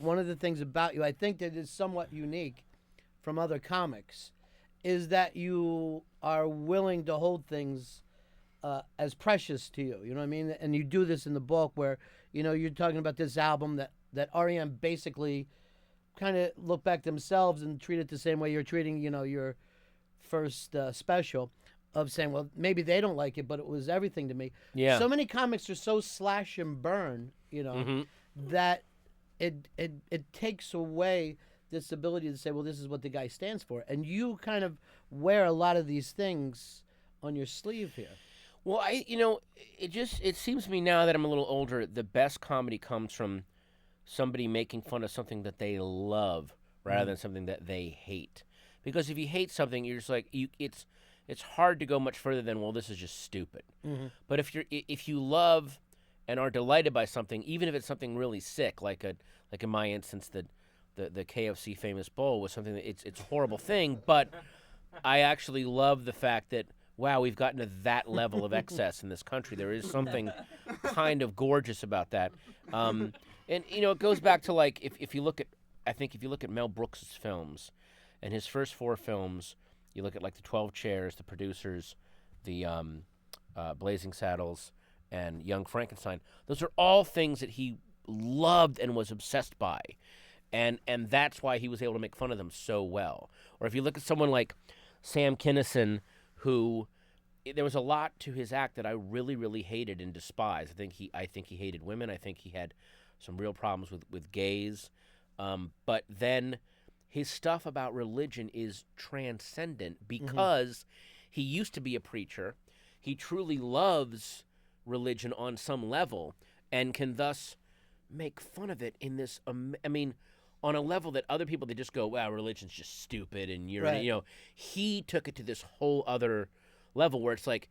one of the things about you, I think that is somewhat unique from other comics, is that you are willing to hold things as precious to you. You know what I mean? And you do this in the book where, you're talking about this album that REM basically kind of look back themselves and treat it the same way you're treating, your first special, of saying, well, maybe they don't like it, but it was everything to me. Yeah. So many comics are so slash and burn, that it takes away this ability to say, well, this is what the guy stands for. And you kind of wear a lot of these things on your sleeve here. Well, it seems to me now that I'm a little older, the best comedy comes from somebody making fun of something that they love rather than something that they hate. Because if you hate something, you're just like, it's hard to go much further than, well, this is just stupid. Mm-hmm. But if you love and are delighted by something, even if it's something really sick, like in my instance, the KFC famous bowl was something that it's a horrible thing, but I actually love the fact that, wow, we've gotten to that level of excess in this country. There is something kind of gorgeous about that. And, it goes back to, like, if you look at Mel Brooks' films, and his first 4 films, you look at, like, The 12 Chairs, The Producers, the Blazing Saddles, and Young Frankenstein. Those are all things that he loved and was obsessed by. And that's why he was able to make fun of them so well. Or if you look at someone like Sam Kinison, who there was a lot to his act that I really, really hated and despised. I think he hated women. I think he had some real problems with gays. But then his stuff about religion is transcendent because he used to be a preacher. He truly loves religion on some level and can thus make fun of it in this, on a level that other people, they just go, wow, religion's just stupid, and he took it to this whole other level where it's like,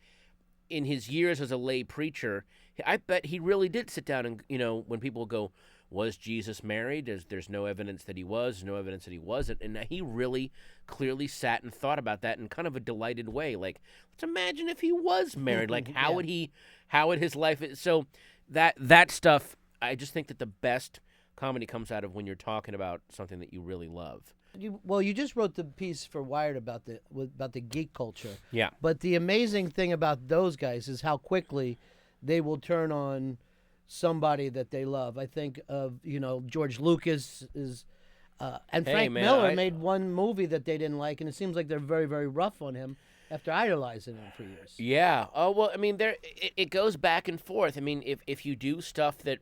in his years as a lay preacher, I bet he really did sit down and, when people go, was Jesus married? There's no evidence that he was, no evidence that he wasn't, and he really clearly sat and thought about that in kind of a delighted way. Like, let's imagine if he was married. Like, how would his life? So that stuff, I just think that the best comedy comes out of when you're talking about something that you really love. You just wrote the piece for Wired about the geek culture. Yeah. But the amazing thing about those guys is how quickly they will turn on somebody that they love. I think of, George Lucas and Frank Miller made one movie that they didn't like, and it seems like they're very, very rough on him after idolizing him for years. Yeah. Oh, well, it goes back and forth. If you do stuff that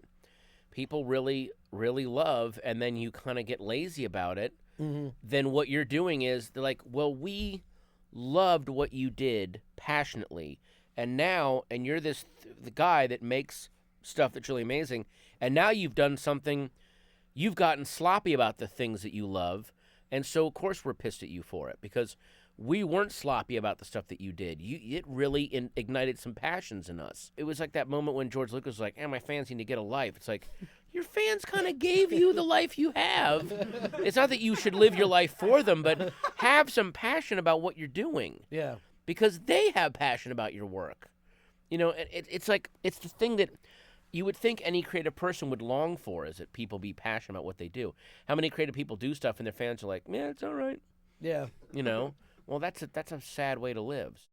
people really, really love, and then you kind of get lazy about it, then what you're doing is they're like, well, we loved what you did passionately, and you're the guy that makes stuff that's really amazing, and now you've done something, you've gotten sloppy about the things that you love, and so of course we're pissed at you for it, because we weren't sloppy about the stuff that you did. It really ignited some passions in us. It was like that moment when George Lucas was like, my fans need to get a life. It's like, your fans kind of gave you the life you have. It's not that you should live your life for them, but have some passion about what you're doing. Yeah. Because they have passion about your work. It's like, it's the thing that you would think any creative person would long for, is that people be passionate about what they do. How many creative people do stuff and their fans are like, yeah, it's all right. Yeah. Well, that's a sad way to live.